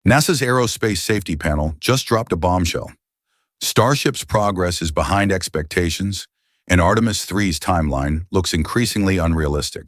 NASA's Aerospace Safety Panel just dropped a bombshell. Starship's progress is behind expectations, and Artemis 3's timeline looks increasingly unrealistic.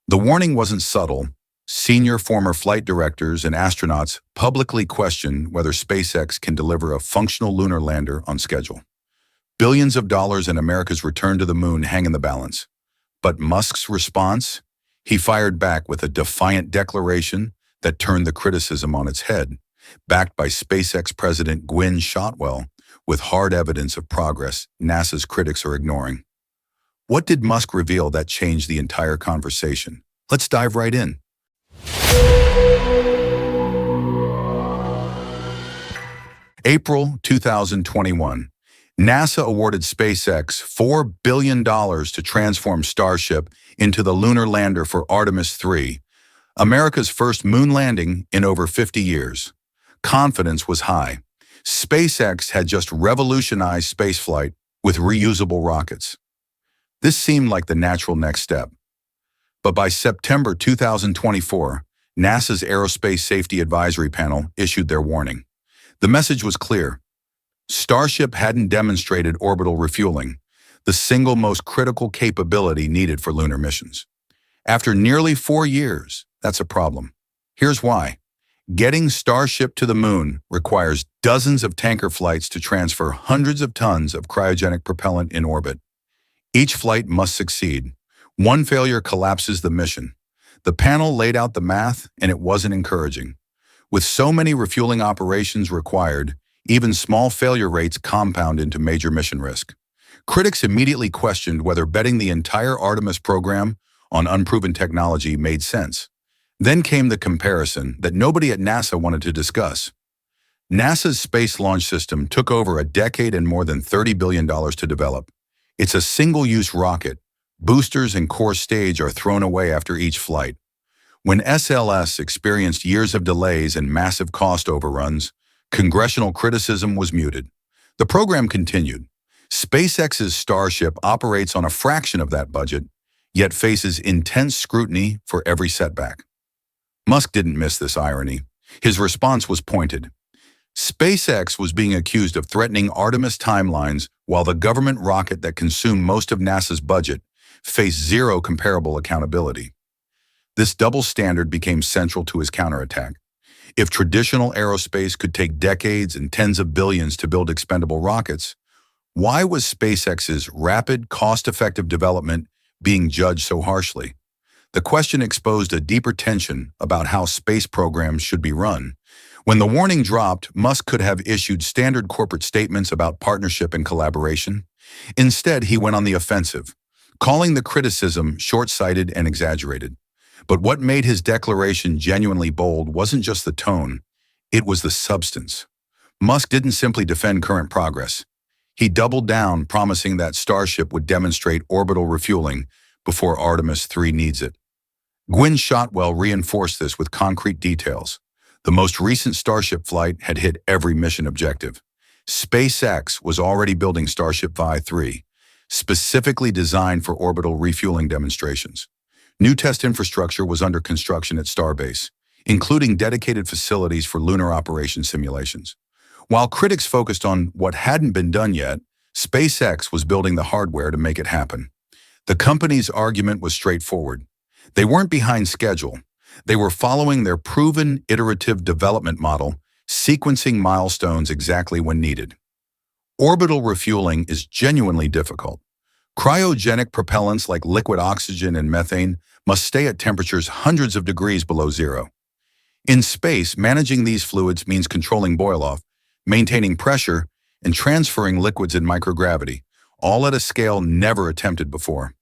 The warning wasn't subtle. Senior former flight directors and astronauts publicly question whether SpaceX can deliver a functional lunar lander on schedule. Billions of dollars in America's return to the moon hang in the balance. But Musk's response? He fired back with a defiant declaration that turned the criticism on its head, backed by SpaceX President Gwynne Shotwell, with hard evidence of progress NASA's critics are ignoring. What did Musk reveal that changed the entire conversation? Let's dive right in. April 2021. NASA awarded SpaceX $4 billion to transform Starship into the lunar lander for Artemis 3, America's first moon landing in over 50 years. Confidence was high. SpaceX had just revolutionized spaceflight with reusable rockets. This seemed like the natural next step. But by September 2024, NASA's Aerospace Safety Advisory Panel issued their warning. The message was clear. Starship hadn't demonstrated orbital refueling, the single most critical capability needed for lunar missions. After nearly 4 years, that's a problem. Here's why. Getting Starship to the moon requires dozens of tanker flights to transfer hundreds of tons of cryogenic propellant in orbit. Each flight must succeed. One failure collapses the mission. The panel laid out the math, and it wasn't encouraging. With so many refueling operations required, even small failure rates compound into major mission risk. Critics immediately questioned whether betting the entire Artemis program on unproven technology made sense. Then came the comparison that nobody at NASA wanted to discuss. NASA's Space Launch System took over a decade and more than $30 billion to develop. It's a single-use rocket. Boosters and core stage are thrown away after each flight. When SLS experienced years of delays and massive cost overruns, congressional criticism was muted. The program continued. SpaceX's Starship operates on a fraction of that budget, yet faces intense scrutiny for every setback. Musk didn't miss this irony. His response was pointed. SpaceX was being accused of threatening Artemis timelines while the government rocket that consumed most of NASA's budget faced zero comparable accountability. This double standard became central to his counterattack. If traditional aerospace could take decades and tens of billions to build expendable rockets, why was SpaceX's rapid, cost-effective development being judged so harshly? The question exposed a deeper tension about how space programs should be run. When the warning dropped, Musk could have issued standard corporate statements about partnership and collaboration. Instead, he went on the offensive, calling the criticism short-sighted and exaggerated. But what made his declaration genuinely bold wasn't just the tone, it was the substance. Musk didn't simply defend current progress. He doubled down, promising that Starship would demonstrate orbital refueling before Artemis 3 needs it. Gwynne Shotwell reinforced this with concrete details. The most recent Starship flight had hit every mission objective. SpaceX was already building Starship V3, specifically designed for orbital refueling demonstrations. New test infrastructure was under construction at Starbase, including dedicated facilities for lunar operation simulations. While critics focused on what hadn't been done yet, SpaceX was building the hardware to make it happen. The company's argument was straightforward. They weren't behind schedule. They were following their proven iterative development model, sequencing milestones exactly when needed. Orbital refueling is genuinely difficult. Cryogenic propellants like liquid oxygen and methane must stay at temperatures hundreds of degrees below zero. In space, managing these fluids means controlling boil-off, maintaining pressure, and transferring liquids in microgravity, all at a scale never attempted before.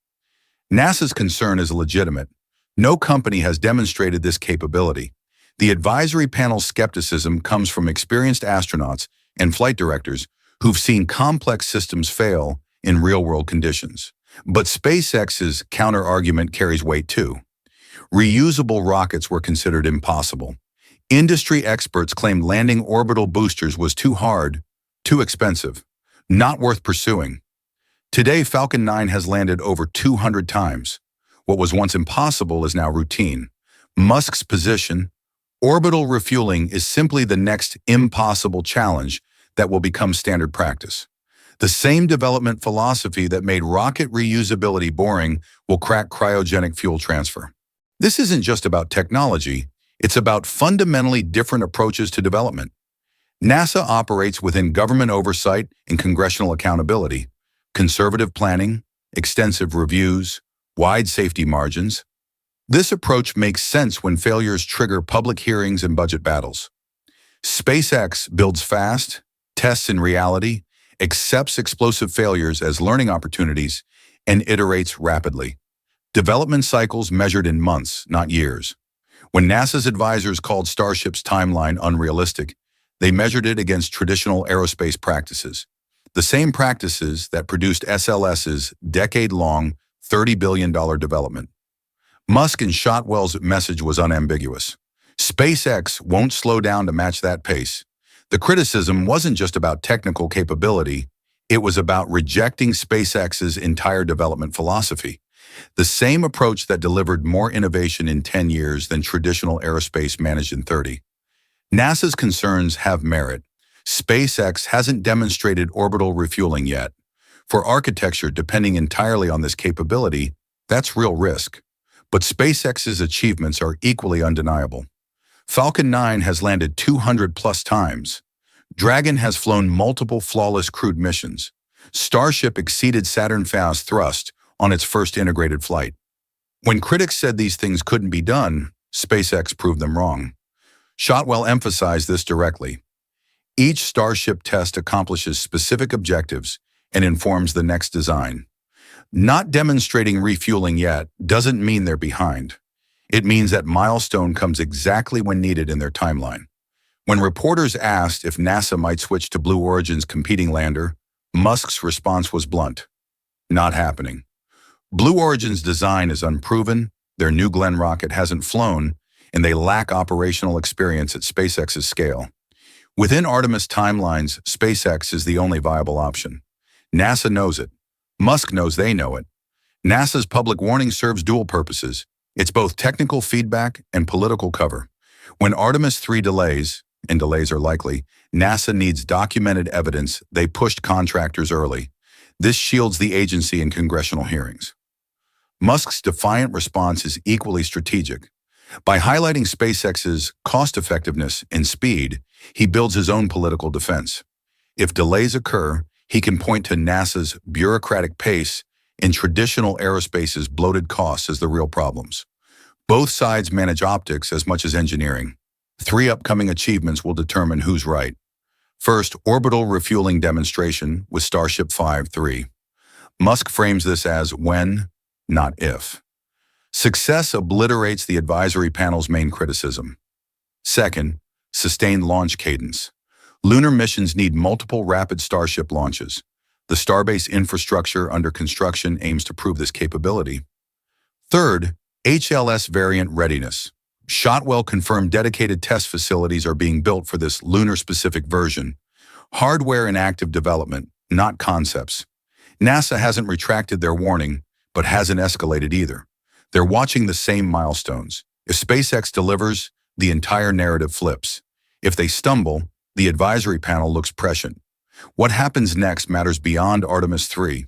NASA's concern is legitimate. No company has demonstrated this capability. The advisory panel's skepticism comes from experienced astronauts and flight directors who've seen complex systems fail in real-world conditions. But SpaceX's counter-argument carries weight too. Reusable rockets were considered impossible. Industry experts claimed landing orbital boosters was too hard, too expensive, not worth pursuing. Today, Falcon 9 has landed over 200 times. What was once impossible is now routine. Musk's position, Orbital refueling is simply the next impossible challenge that will become standard practice. The same development philosophy that made rocket reusability boring will crack cryogenic fuel transfer. This isn't just about technology, it's about fundamentally different approaches to development. NASA operates within government oversight and congressional accountability, conservative planning, extensive reviews, wide safety margins. This approach makes sense when failures trigger public hearings and budget battles. SpaceX builds fast, tests in reality, accepts explosive failures as learning opportunities, and iterates rapidly. Development cycles measured in months, not years. When NASA's advisors called Starship's timeline unrealistic, they measured it against traditional aerospace practices, the same practices that produced SLS's decade-long $30 billion development. Musk and Shotwell's message was unambiguous. SpaceX won't slow down to match that pace. The criticism wasn't just about technical capability, it was about rejecting SpaceX's entire development philosophy. The same approach that delivered more innovation in 10 years than traditional aerospace managed in 30. NASA's concerns have merit. SpaceX hasn't demonstrated orbital refueling yet. For architecture depending entirely on this capability, that's real risk. But SpaceX's achievements are equally undeniable. Falcon 9 has landed 200+ times. Dragon has flown multiple flawless crewed missions. Starship exceeded Saturn V's thrust on its first integrated flight. When critics said these things couldn't be done, SpaceX proved them wrong. Shotwell emphasized this directly. Each Starship test accomplishes specific objectives and informs the next design. Not demonstrating refueling yet doesn't mean they're behind. It means that milestone comes exactly when needed in their timeline. When reporters asked if NASA might switch to Blue Origin's competing lander, Musk's response was blunt. Not happening. Blue Origin's design is unproven, their New Glenn rocket hasn't flown, and they lack operational experience at SpaceX's scale. Within Artemis timelines, SpaceX is the only viable option. NASA knows it. Musk knows they know it. NASA's public warning serves dual purposes. It's both technical feedback and political cover. When Artemis 3 delays, and delays are likely, NASA needs documented evidence they pushed contractors early. This shields the agency in congressional hearings. Musk's defiant response is equally strategic. By highlighting SpaceX's cost-effectiveness and speed, he builds his own political defense. If delays occur, he can point to NASA's bureaucratic pace and traditional aerospace's bloated costs as the real problems. Both sides manage optics as much as engineering. 3 upcoming achievements will determine who's right. First, orbital refueling demonstration with Starship 5-3. Musk frames this as when, not if. Success obliterates the advisory panel's main criticism. Second, sustained launch cadence. Lunar missions need multiple rapid Starship launches. The Starbase infrastructure under construction aims to prove this capability. Third, HLS variant readiness. Shotwell confirmed dedicated test facilities are being built for this lunar-specific version. Hardware in active development, not concepts. NASA hasn't retracted their warning, but hasn't escalated either. They're watching the same milestones. If SpaceX delivers, the entire narrative flips. If they stumble, the advisory panel looks prescient. What happens next matters beyond Artemis 3.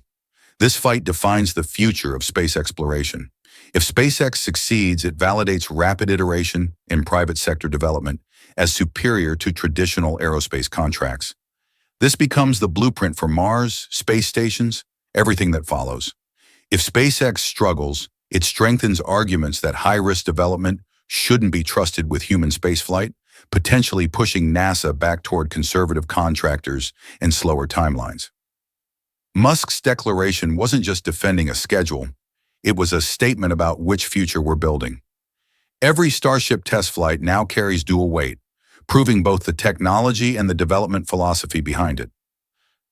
This fight defines the future of space exploration. If SpaceX succeeds, it validates rapid iteration in private sector development as superior to traditional aerospace contracts. This becomes the blueprint for Mars, space stations, everything that follows. If SpaceX struggles, it strengthens arguments that high-risk development shouldn't be trusted with human spaceflight, potentially pushing NASA back toward conservative contractors and slower timelines. Musk's declaration wasn't just defending a schedule, it was a statement about which future we're building. Every Starship test flight now carries dual weight, proving both the technology and the development philosophy behind it.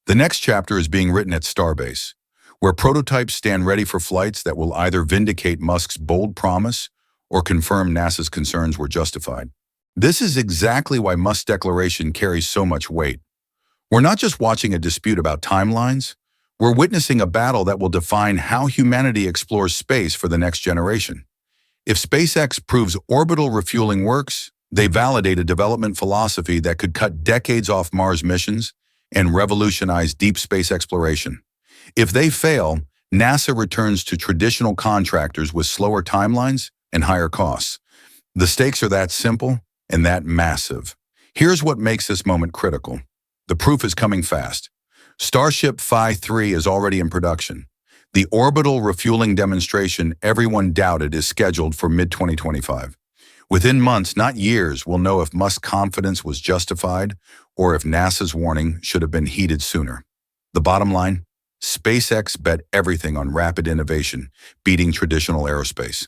The next chapter is being written at Starbase, where prototypes stand ready for flights that will either vindicate Musk's bold promise or confirm NASA's concerns were justified. This is exactly why Musk's declaration carries so much weight. We're not just watching a dispute about timelines, we're witnessing a battle that will define how humanity explores space for the next generation. If SpaceX proves orbital refueling works, They validate a development philosophy that could cut decades off Mars missions and revolutionize deep space exploration. If they fail, NASA returns to traditional contractors with slower timelines and higher costs. The stakes are that simple and that massive. Here's what makes this moment critical. The proof is coming fast. Starship Phi-3 is already in production. The orbital refueling demonstration everyone doubted is scheduled for mid-2025. Within months, not years, we'll know if Musk's confidence was justified or if NASA's warning should have been heeded sooner. The bottom line? SpaceX bet everything on rapid innovation, beating traditional aerospace.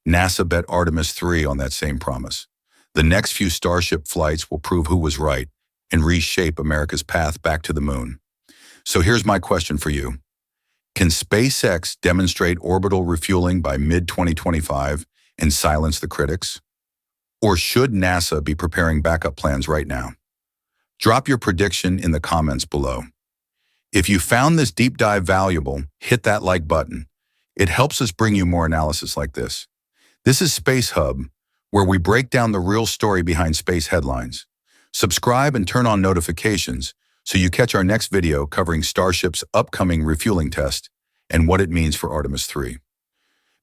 NASA bet Artemis 3 on that same promise. The next few Starship flights will prove who was right and reshape America's path back to the moon. So here's my question for you. Can SpaceX demonstrate orbital refueling by mid-2025 and silence the critics? Or should NASA be preparing backup plans right now? Drop your prediction in the comments below. If you found this deep dive valuable, hit that like button. It helps us bring you more analysis like this. This is Space Hub, where we break down the real story behind space headlines. Subscribe and turn on notifications so you catch our next video covering Starship's upcoming refueling test and what it means for Artemis 3.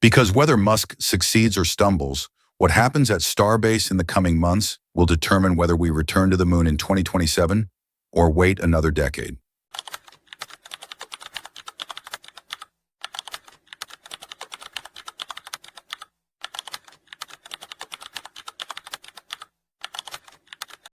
Because whether Musk succeeds or stumbles, what happens at Starbase in the coming months will determine whether we return to the moon in 2027 or wait another decade.